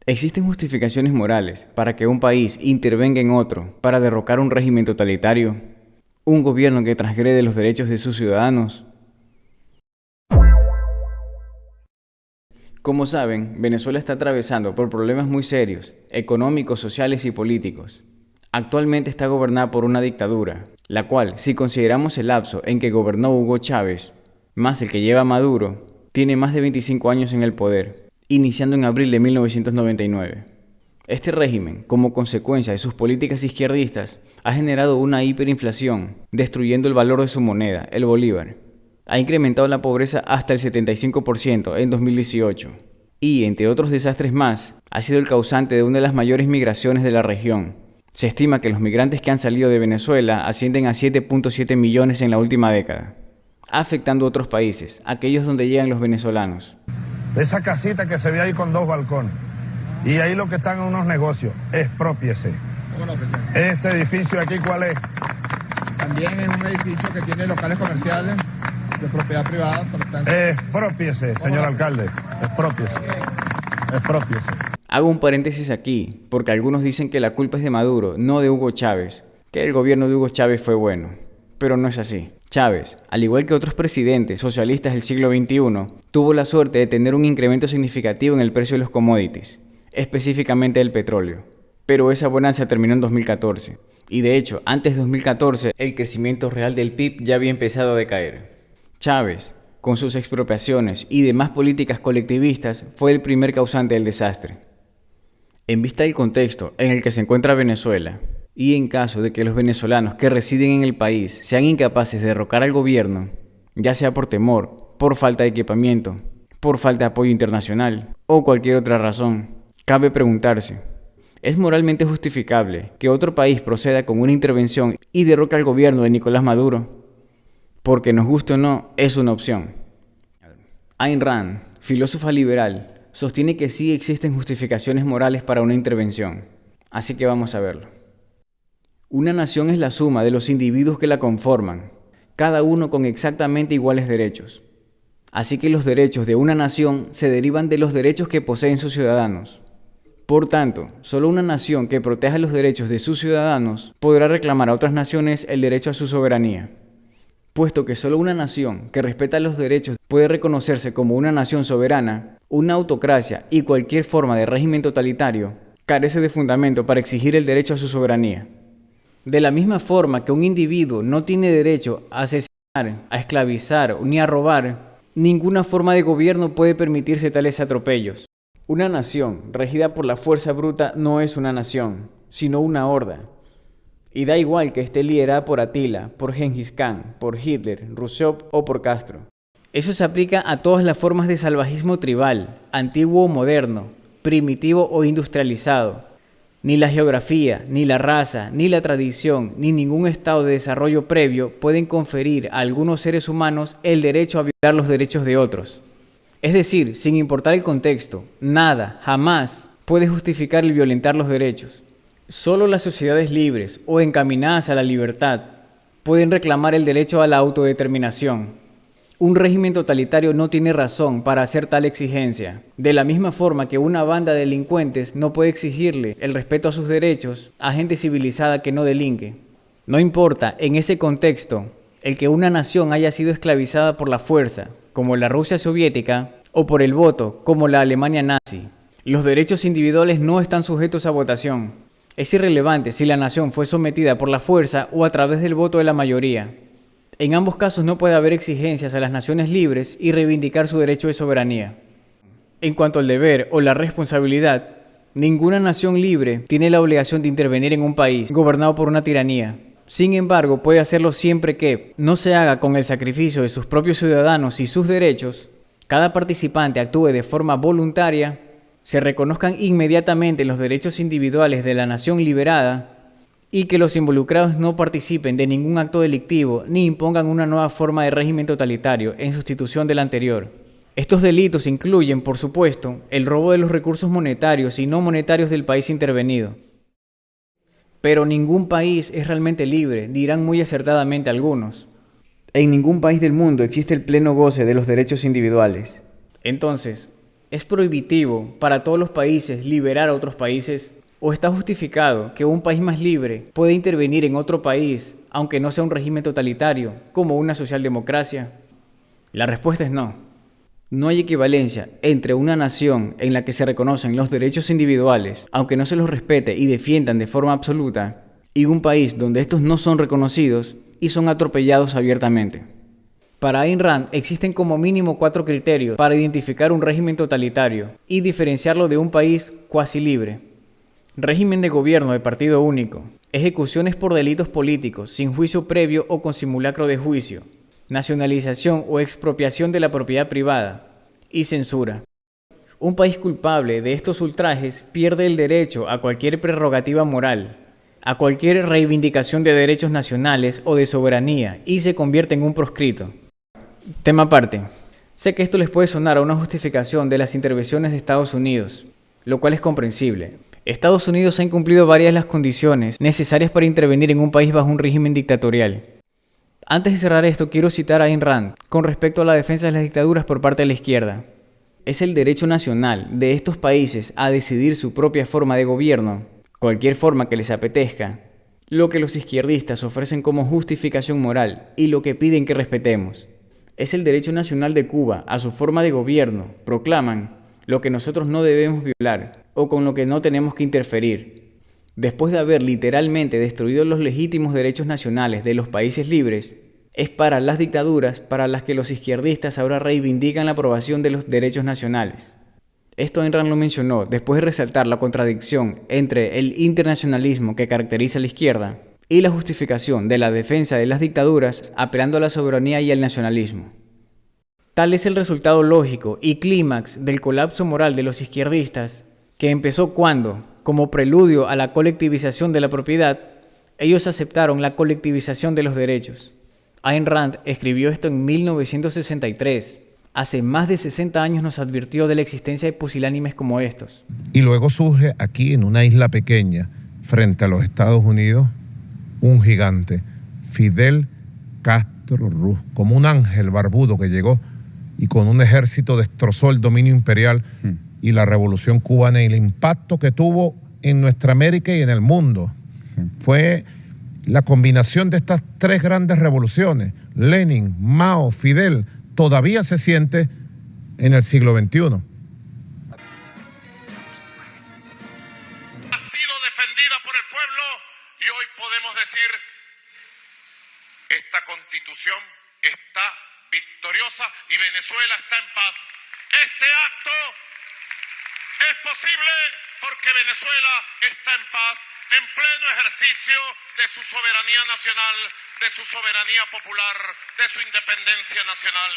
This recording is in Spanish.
Existen justificaciones morales para que un país intervenga en otro para derrocar un régimen totalitario, un gobierno que transgrede los derechos de sus ciudadanos. Como saben, Venezuela está atravesando por problemas muy serios, económicos, sociales y políticos. Actualmente está gobernada por una dictadura, la cual, si consideramos el lapso en que gobernó Hugo Chávez, más el que lleva Maduro, tiene más de 25 años en el poder, iniciando en abril de 1999. Este régimen, como consecuencia de sus políticas izquierdistas, ha generado una hiperinflación, destruyendo el valor de su moneda, el bolívar. Ha incrementado la pobreza hasta el 75% en 2018 y, entre otros desastres más, ha sido el causante de una de las mayores migraciones de la región. Se estima que los migrantes que han salido de Venezuela ascienden a 7.7 millones en la última década, afectando a otros países, aquellos donde llegan los venezolanos. Esa casita que se ve ahí con 2 balcones, y ahí lo que están en unos negocios, exprópiese. ¿Cómo lo presenta? Este edificio aquí, ¿cuál es? También es un edificio que tiene locales comerciales de propiedad privada, por lo tanto... Expropiese, señor alcalde, expropiese. Expropiese. Hago un paréntesis aquí, porque algunos dicen que la culpa es de Maduro, no de Hugo Chávez, que el gobierno de Hugo Chávez fue bueno, pero no es así. Chávez, al igual que otros presidentes socialistas del siglo XXI, tuvo la suerte de tener un incremento significativo en el precio de los commodities, específicamente del petróleo. Pero esa bonanza terminó en 2014, y de hecho, antes de 2014, el crecimiento real del PIB ya había empezado a decaer. Chávez, con sus expropiaciones y demás políticas colectivistas, fue el primer causante del desastre. En vista del contexto en el que se encuentra Venezuela, y en caso de que los venezolanos que residen en el país sean incapaces de derrocar al gobierno, ya sea por temor, por falta de equipamiento, por falta de apoyo internacional o cualquier otra razón, cabe preguntarse, ¿es moralmente justificable que otro país proceda con una intervención y derroque al gobierno de Nicolás Maduro? Porque nos guste o no, es una opción. Ayn Rand, filósofa liberal, sostiene que sí existen justificaciones morales para una intervención. Así que vamos a verlo. Una nación es la suma de los individuos que la conforman, cada uno con exactamente iguales derechos. Así que los derechos de una nación se derivan de los derechos que poseen sus ciudadanos. Por tanto, solo una nación que proteja los derechos de sus ciudadanos podrá reclamar a otras naciones el derecho a su soberanía. Puesto que solo una nación que respeta los derechos puede reconocerse como una nación soberana, una autocracia y cualquier forma de régimen totalitario carece de fundamento para exigir el derecho a su soberanía. De la misma forma que un individuo no tiene derecho a asesinar, a esclavizar ni a robar, ninguna forma de gobierno puede permitirse tales atropellos. Una nación regida por la fuerza bruta no es una nación, sino una horda. Y da igual que esté liderada por Atila, por Gengis Khan, por Hitler, Rousseau o por Castro. Eso se aplica a todas las formas de salvajismo tribal, antiguo o moderno, primitivo o industrializado. Ni la geografía, ni la raza, ni la tradición, ni ningún estado de desarrollo previo pueden conferir a algunos seres humanos el derecho a violar los derechos de otros. Es decir, sin importar el contexto, nada, jamás puede justificar el violentar los derechos. Solo las sociedades libres o encaminadas a la libertad pueden reclamar el derecho a la autodeterminación. Un régimen totalitario no tiene razón para hacer tal exigencia, de la misma forma que una banda de delincuentes no puede exigirle el respeto a sus derechos a gente civilizada que no delinque. No importa, en ese contexto, el que una nación haya sido esclavizada por la fuerza, como la Rusia soviética, o por el voto, como la Alemania nazi. Los derechos individuales no están sujetos a votación. Es irrelevante si la nación fue sometida por la fuerza o a través del voto de la mayoría. En ambos casos no puede haber exigencias a las naciones libres y reivindicar su derecho de soberanía. En cuanto al deber o la responsabilidad, ninguna nación libre tiene la obligación de intervenir en un país gobernado por una tiranía. Sin embargo, puede hacerlo siempre que no se haga con el sacrificio de sus propios ciudadanos y sus derechos, cada participante actúe de forma voluntaria, se reconozcan inmediatamente los derechos individuales de la nación liberada y que los involucrados no participen de ningún acto delictivo ni impongan una nueva forma de régimen totalitario en sustitución del anterior. Estos delitos incluyen, por supuesto, el robo de los recursos monetarios y no monetarios del país intervenido. Pero ningún país es realmente libre, dirán muy acertadamente algunos. En ningún país del mundo existe el pleno goce de los derechos individuales. Entonces, ¿Es prohibitivo para todos los países liberar a otros países? ¿O está justificado que un país más libre pueda intervenir en otro país, aunque no sea un régimen totalitario, como una socialdemocracia? La respuesta es no. No hay equivalencia entre una nación en la que se reconocen los derechos individuales, aunque no se los respete y defiendan de forma absoluta, y un país donde estos no son reconocidos y son atropellados abiertamente. Para Ayn Rand existen como mínimo 4 criterios para identificar un régimen totalitario y diferenciarlo de un país cuasi libre. Régimen de gobierno de partido único, ejecuciones por delitos políticos sin juicio previo o con simulacro de juicio, nacionalización o expropiación de la propiedad privada y censura. Un país culpable de estos ultrajes pierde el derecho a cualquier prerrogativa moral, a cualquier reivindicación de derechos nacionales o de soberanía y se convierte en un proscrito. Tema aparte. Sé que esto les puede sonar a una justificación de las intervenciones de Estados Unidos, lo cual es comprensible. Estados Unidos ha incumplido varias de las condiciones necesarias para intervenir en un país bajo un régimen dictatorial. Antes de cerrar esto, quiero citar a Ayn Rand con respecto a la defensa de las dictaduras por parte de la izquierda. Es el derecho nacional de estos países a decidir su propia forma de gobierno, cualquier forma que les apetezca, lo que los izquierdistas ofrecen como justificación moral y lo que piden que respetemos. Es el derecho nacional de Cuba a su forma de gobierno, proclaman, lo que nosotros no debemos violar o con lo que no tenemos que interferir. Después de haber literalmente destruido los legítimos derechos nacionales de los países libres, es para las dictaduras para las que los izquierdistas ahora reivindican la aprobación de los derechos nacionales. Esto Ayn Rand lo mencionó después de resaltar la contradicción entre el internacionalismo que caracteriza a la izquierda y la justificación de la defensa de las dictaduras apelando a la soberanía y al nacionalismo. Tal es el resultado lógico y clímax del colapso moral de los izquierdistas, que empezó cuando, como preludio a la colectivización de la propiedad, ellos aceptaron la colectivización de los derechos. Ayn Rand escribió esto en 1963. Hace más de 60 años nos advirtió de la existencia de pusilánimes como estos. Y luego surge aquí, en una isla pequeña, frente a los Estados Unidos, un gigante, Fidel Castro Ruz, como un ángel barbudo que llegó y con un ejército destrozó el dominio imperial y la revolución cubana y el impacto que tuvo en nuestra América y en el mundo. Sí. Fue la combinación de estas 3 grandes revoluciones, Lenin, Mao, Fidel, todavía se siente en el siglo XXI. Ha sido defendida por el pueblo y hoy podemos decir, esta Constitución está victoriosa y Venezuela está en paz. Este acto es posible porque Venezuela está en paz, en pleno ejercicio de su soberanía nacional, de su soberanía popular, de su independencia nacional.